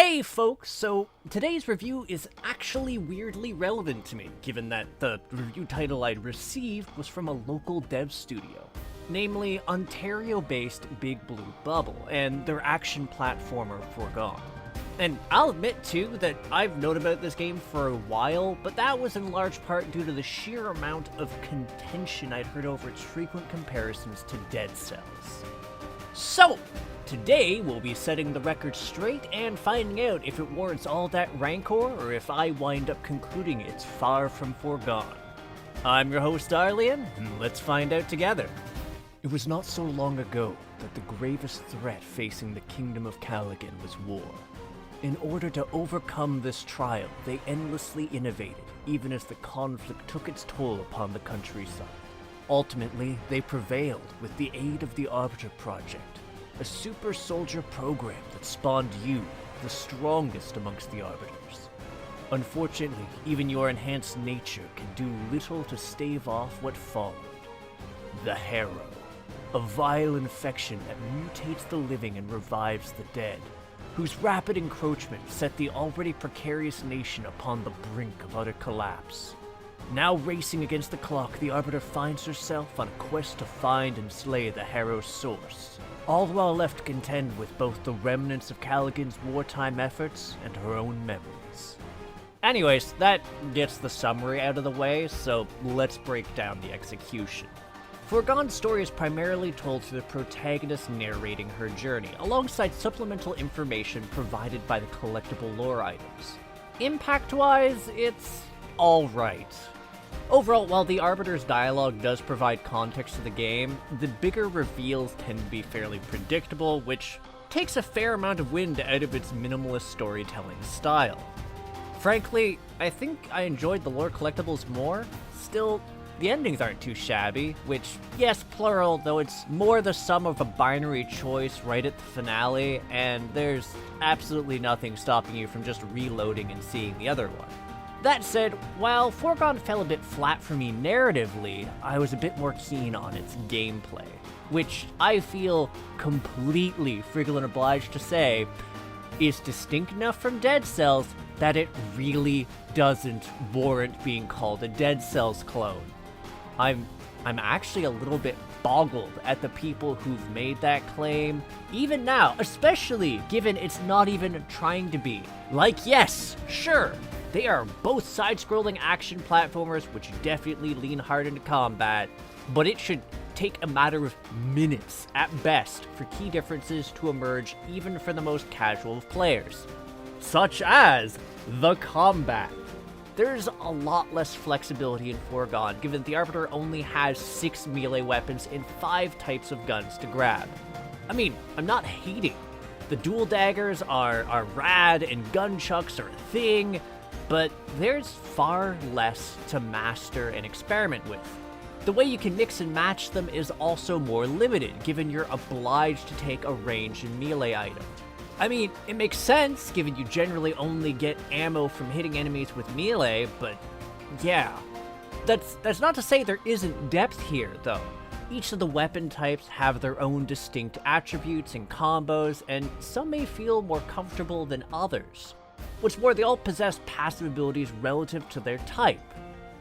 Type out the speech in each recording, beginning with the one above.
Hey folks, so today's review is actually weirdly relevant to me, given that the review title I'd received was from a local dev studio, namely Ontario-based Big Blue Bubble, and their action platformer Foregone. And I'll admit too that I've known about this game for a while, but that was in large part due to the sheer amount of contention I'd heard over its frequent comparisons to Dead Cells. So, today, we'll be setting the record straight and finding out if it warrants all that rancor or if I wind up concluding it's far from foregone. I'm your host, Arlyeon, and let's find out together. It was not so long ago that the gravest threat facing the kingdom of Callaghan was war. In order to overcome this trial, they endlessly innovated, even as the conflict took its toll upon the countryside. Ultimately, they prevailed with the aid of the Arbiter Project, a super soldier program that spawned you, the strongest amongst the Arbiters. Unfortunately, even your enhanced nature can do little to stave off what followed. The Harrow, a vile infection that mutates the living and revives the dead, whose rapid encroachment set the already precarious nation upon the brink of utter collapse. Now racing against the clock, the Arbiter finds herself on a quest to find and slay the Harrow's source, all while left to contend with both the remnants of Callaghan's wartime efforts and her own memories. Anyways, that gets the summary out of the way, so let's break down the execution. Foregone's story is primarily told through the protagonist narrating her journey, alongside supplemental information provided by the collectible lore items. Impact-wise, it's alright. Overall, while the Arbiter's dialogue does provide context to the game, the bigger reveals tend to be fairly predictable, which takes a fair amount of wind out of its minimalist storytelling style. Frankly, I think I enjoyed the lore collectibles more. Still, the endings aren't too shabby, which, yes, plural, though it's more the sum of a binary choice right at the finale, and there's absolutely nothing stopping you from just reloading and seeing the other one. That said, while Foregone fell a bit flat for me narratively, I was a bit more keen on its gameplay, which I feel completely friggin' obliged to say is distinct enough from Dead Cells that it really doesn't warrant being called a Dead Cells clone. I'm actually a little bit boggled at the people who've made that claim, even now, especially given it's not even trying to be. Like, yes, sure, they are both side-scrolling action platformers which definitely lean hard into combat, but it should take a matter of minutes at best for key differences to emerge even for the most casual of players. Such as the combat. There's a lot less flexibility in Foregone, given the Arbiter only has 6 melee weapons and 5 types of guns to grab. I mean, I'm not hating. The dual daggers are rad and gunchucks are a thing, but there's far less to master and experiment with. The way you can mix and match them is also more limited, given you're obliged to take a ranged and melee item. I mean, it makes sense, given you generally only get ammo from hitting enemies with melee, but yeah. That's not to say there isn't depth here, though. Each of the weapon types have their own distinct attributes and combos, and some may feel more comfortable than others. What's more, they all possess passive abilities relative to their type,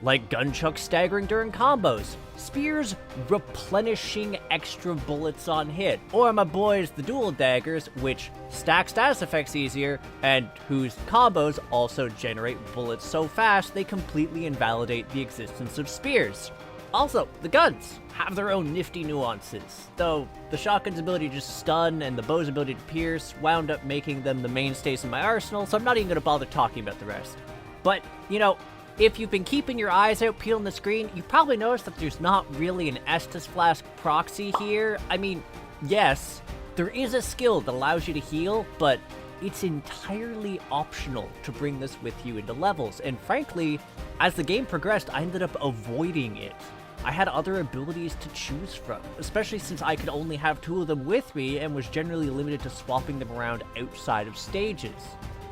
like gunchucks staggering during combos, spears replenishing extra bullets on hit, or my boys the dual daggers, which stack status effects easier, and whose combos also generate bullets so fast they completely invalidate the existence of spears. Also, the guns have their own nifty nuances, though the shotgun's ability to just stun and the bow's ability to pierce wound up making them the mainstays in my arsenal, so I'm not even going to bother talking about the rest. But, you know, if you've been keeping your eyes out peeling the screen, you've probably noticed that there's not really an Estus Flask proxy here. I mean, yes, there is a skill that allows you to heal, but it's entirely optional to bring this with you into levels, and frankly, as the game progressed, I ended up avoiding it. I had other abilities to choose from, especially since I could only have 2 of them with me and was generally limited to swapping them around outside of stages.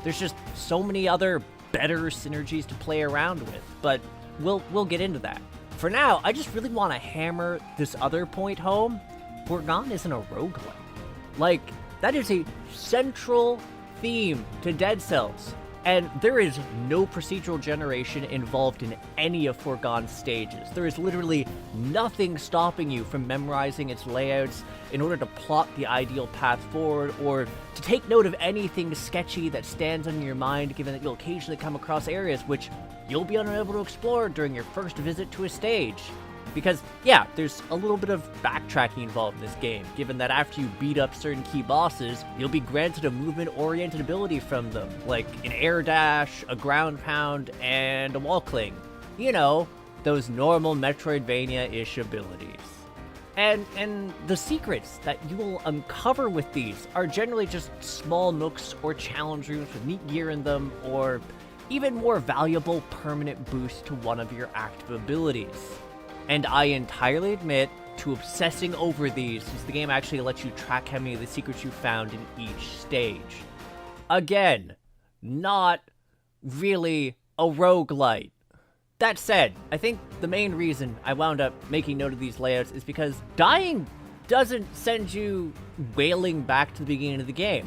There's just so many other better synergies to play around with, but we'll get into that. For now, I just really want to hammer this other point home. Foregone isn't a roguelike. Like, that is a central theme to Dead Cells. And there is no procedural generation involved in any of Foregone's stages. There is literally nothing stopping you from memorizing its layouts in order to plot the ideal path forward, or to take note of anything sketchy that stands on your mind, given that you'll occasionally come across areas which you'll be unable to explore during your first visit to a stage. Because, yeah, there's a little bit of backtracking involved in this game, given that after you beat up certain key bosses, you'll be granted a movement-oriented ability from them, like an air dash, a ground pound, and a wall cling. You know, those normal Metroidvania-ish abilities. And the secrets that you will uncover with these are generally just small nooks or challenge rooms with neat gear in them, or even more valuable permanent boost to one of your active abilities. And I entirely admit to obsessing over these, since the game actually lets you track how many of the secrets you found in each stage. Again, not really a roguelite. That said, I think the main reason I wound up making note of these layouts is because dying doesn't send you wailing back to the beginning of the game.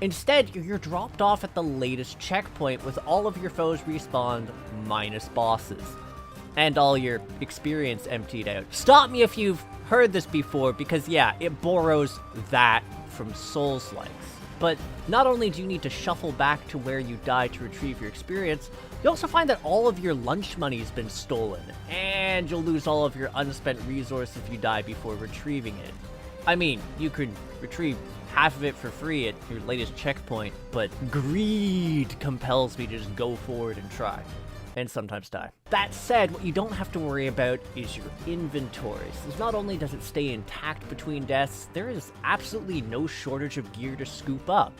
Instead, you're dropped off at the latest checkpoint with all of your foes respawned, minus bosses. And all your experience emptied out. Stop me if you've heard this before, because yeah, it borrows that from Souls-likes. But not only do you need to shuffle back to where you died to retrieve your experience, you also find that all of your lunch money's been stolen, and you'll lose all of your unspent resources if you die before retrieving it. I mean, you could retrieve half of it for free at your latest checkpoint, but greed compels me to just go forward and try. And sometimes die. That said, what you don't have to worry about is your inventory, since not only does it stay intact between deaths, there is absolutely no shortage of gear to scoop up.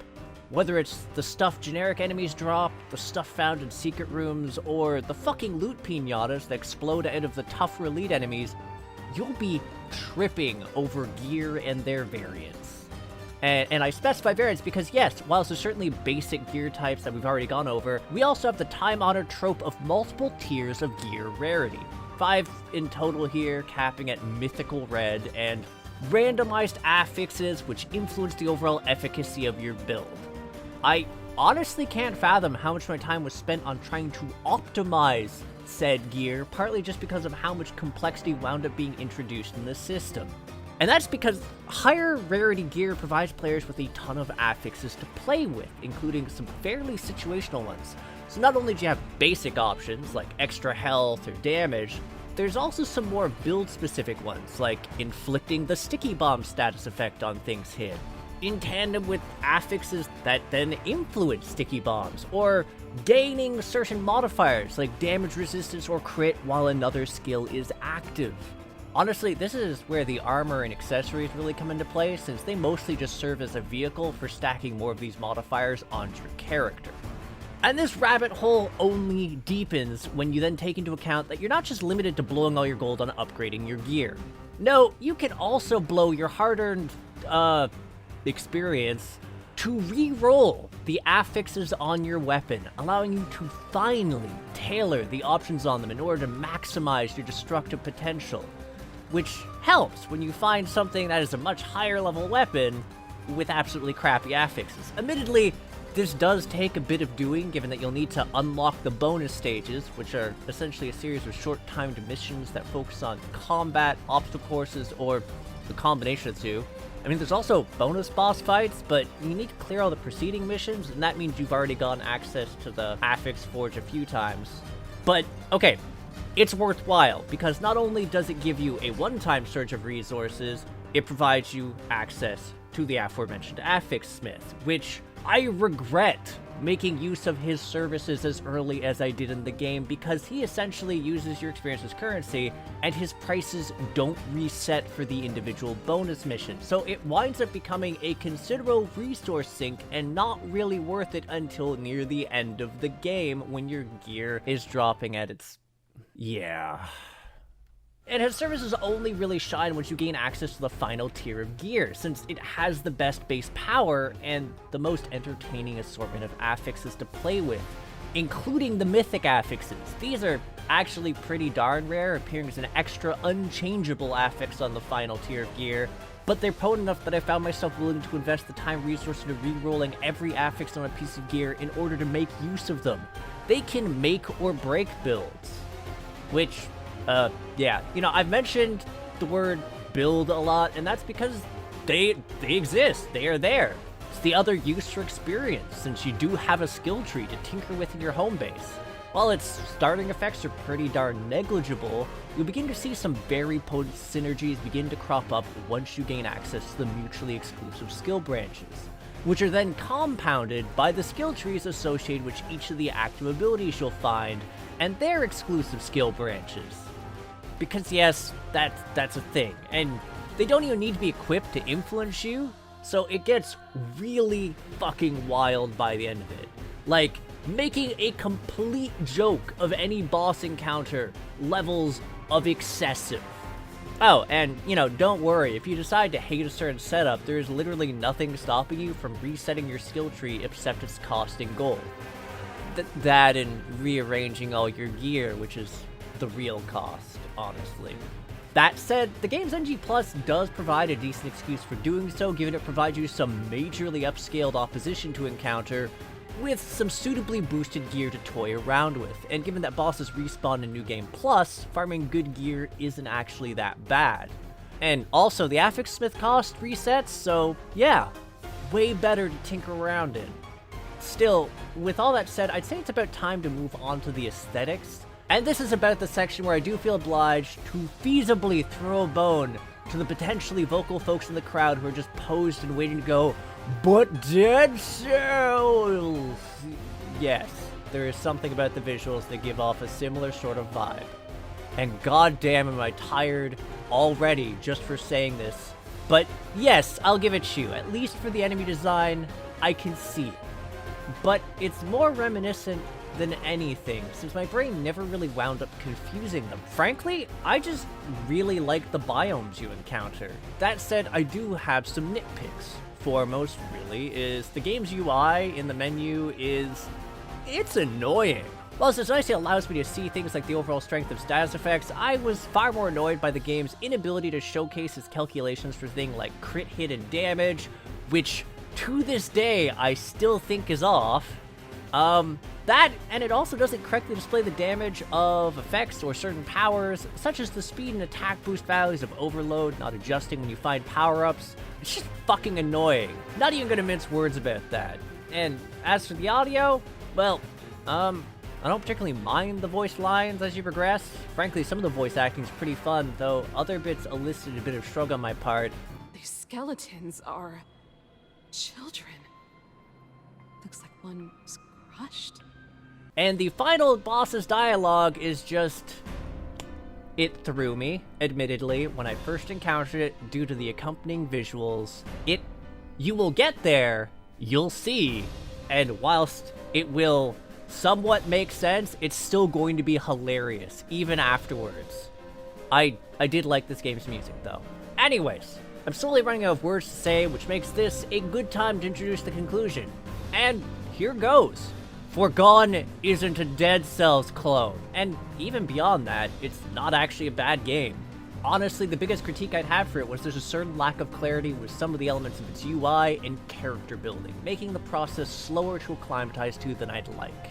Whether it's the stuff generic enemies drop, the stuff found in secret rooms, or the fucking loot pinatas that explode out of the tougher elite enemies, you'll be tripping over gear and their variants. And I specify variants because yes, whilst there's certainly basic gear types that we've already gone over, we also have the time-honored trope of multiple tiers of gear rarity. 5 in total here, capping at mythical red, and randomized affixes which influence the overall efficacy of your build. I honestly can't fathom how much my time was spent on trying to optimize said gear, partly just because of how much complexity wound up being introduced in the system. And that's because higher rarity gear provides players with a ton of affixes to play with, including some fairly situational ones. So not only do you have basic options, like extra health or damage, there's also some more build-specific ones, like inflicting the sticky bomb status effect on things hit, in tandem with affixes that then influence sticky bombs, or gaining certain modifiers like damage resistance or crit while another skill is active. Honestly, this is where the armor and accessories really come into play, since they mostly just serve as a vehicle for stacking more of these modifiers onto your character. And this rabbit hole only deepens when you then take into account that you're not just limited to blowing all your gold on upgrading your gear. No, you can also blow your hard-earned, experience to re-roll the affixes on your weapon, allowing you to finally tailor the options on them in order to maximize your destructive potential. Which helps when you find something that is a much higher level weapon with absolutely crappy affixes. Admittedly, this does take a bit of doing, given that you'll need to unlock the bonus stages, which are essentially a series of short-timed missions that focus on combat, obstacle courses, or the combination of the two. I mean, there's also bonus boss fights, but you need to clear all the preceding missions, and that means you've already gotten access to the affix forge a few times. But, okay. It's worthwhile, because not only does it give you a one-time surge of resources, it provides you access to the aforementioned Affix Smith, which I regret making use of his services as early as I did in the game, because he essentially uses your experience as currency, and his prices don't reset for the individual bonus mission, so it winds up becoming a considerable resource sink and not really worth it until near the end of the game when your gear is dropping at its... yeah. And his services only really shine once you gain access to the final tier of gear, since it has the best base power and the most entertaining assortment of affixes to play with. including the mythic affixes. These are actually pretty darn rare, appearing as an extra unchangeable affix on the final tier of gear, but they're potent enough that I found myself willing to invest the time resource into re-rolling every affix on a piece of gear in order to make use of them. They can make or break builds. Which, yeah, you know, I've mentioned the word build a lot, and that's because they exist. They are there. It's the other use for experience, since you do have a skill tree to tinker with in your home base. While its starting effects are pretty darn negligible, you'll begin to see some very potent synergies begin to crop up once you gain access to the mutually exclusive skill branches, which are then compounded by the skill trees associated with each of the active abilities you'll find, and their exclusive skill branches. Because yes, that's a thing, and they don't even need to be equipped to influence you, so it gets really fucking wild by the end of it. Like, making a complete joke of any boss encounter levels of excessive. Oh, and, you know, don't worry, if you decide to hate a certain setup, there's literally nothing stopping you from resetting your skill tree except its cost in gold. That and rearranging all your gear, which is the real cost, honestly. That said, the game's NG Plus does provide a decent excuse for doing so, given it provides you some majorly upscaled opposition to encounter, with some suitably boosted gear to toy around with, and given that bosses respawn in New Game Plus, farming good gear isn't actually that bad. And also, the Affix Smith cost resets, so yeah, way better to tinker around in. Still, with all that said, I'd say it's about time to move on to the aesthetics, and this is about the section where I do feel obliged to feasibly throw a bone to the potentially vocal folks in the crowd who are just posed and waiting to go, "But Dead Cells!" Yes, there is something about the visuals that give off a similar sort of vibe. And goddamn am I tired already just for saying this. But yes, I'll give it to you. At least for the enemy design, I can see it. But it's more reminiscent than anything, since my brain never really wound up confusing them. Frankly, I just really like the biomes you encounter. That said, I do have some nitpicks. Foremost, really, is the game's UI in the menu it's annoying. Whilst it's nice it allows me to see things like the overall strength of status effects, I was far more annoyed by the game's inability to showcase its calculations for things like crit hit and damage, which to this day I still think is off. That, and it also doesn't correctly display the damage of effects or certain powers, such as the speed and attack boost values of Overload not adjusting when you find power-ups. It's just fucking annoying. Not even gonna mince words about that. And as for the audio, well, I don't particularly mind the voice lines as you progress. Frankly, some of the voice acting is pretty fun, though other bits elicited a bit of shrug on my part. These skeletons are children. Looks like one was crushed. And the final boss's dialogue is just... It threw me, admittedly, when I first encountered it due to the accompanying visuals. You will get there, you'll see, and whilst it will somewhat make sense, it's still going to be hilarious, even afterwards. I did like this game's music, though. Anyways, I'm slowly running out of words to say, which makes this a good time to introduce the conclusion. And here goes. Foregone isn't a Dead Cells clone, and even beyond that, it's not actually a bad game. Honestly, the biggest critique I'd have for it was there's a certain lack of clarity with some of the elements of its UI and character building, making the process slower to acclimatize to than I'd like.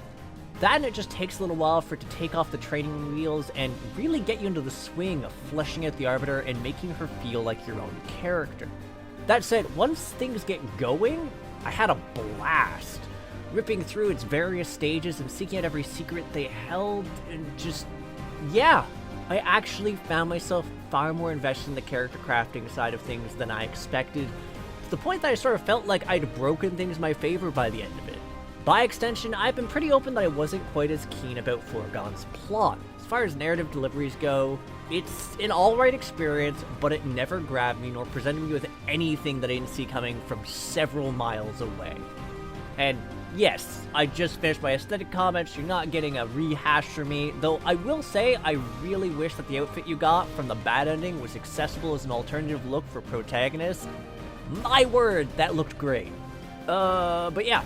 That and it just takes a little while for it to take off the training wheels and really get you into the swing of fleshing out the Arbiter and making her feel like your own character. That said, once things get going, I had a blast. Ripping through its various stages and seeking out every secret they held, and just, yeah, I actually found myself far more invested in the character crafting side of things than I expected, to the point that I sort of felt like I'd broken things in my favor by the end of it. By extension, I've been pretty open that I wasn't quite as keen about Foregone's plot. As far as narrative deliveries go, it's an alright experience, but it never grabbed me nor presented me with anything that I didn't see coming from several miles away. And yes, I just finished my aesthetic comments, you're not getting a rehash from me, though I will say I really wish that the outfit you got from the bad ending was accessible as an alternative look for protagonists. My word, that looked great. But yeah,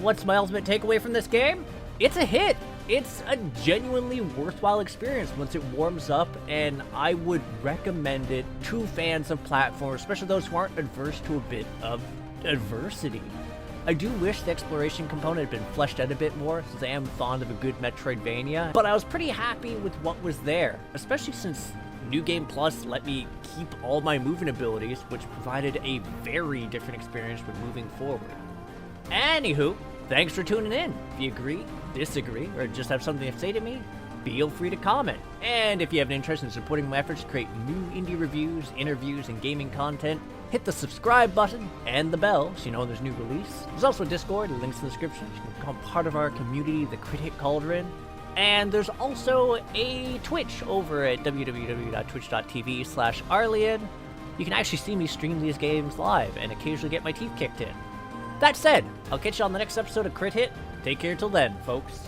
what's my ultimate takeaway from this game? it's a hit. It's a genuinely worthwhile experience once it warms up, and I would recommend it to fans of platforms, especially those who aren't adverse to a bit of adversity. I do wish the exploration component had been fleshed out a bit more, since I am fond of a good Metroidvania, but I was pretty happy with what was there, especially since New Game Plus let me keep all my moving abilities, which provided a very different experience when moving forward. Anywho, thanks for tuning in. If you agree, disagree, or just have something to say to me, feel free to comment. And if you have an interest in supporting my efforts to create new indie reviews, interviews, and gaming content, hit the subscribe button and the bell so you know when there's new release. There's also a Discord, links in the description. You can become part of our community, the Crit Hit Cauldron. And there's also a Twitch over at www.twitch.tv/Arlyeon. You can actually see me stream these games live and occasionally get my teeth kicked in. That said, I'll catch you on the next episode of Crit Hit. Take care till then, folks.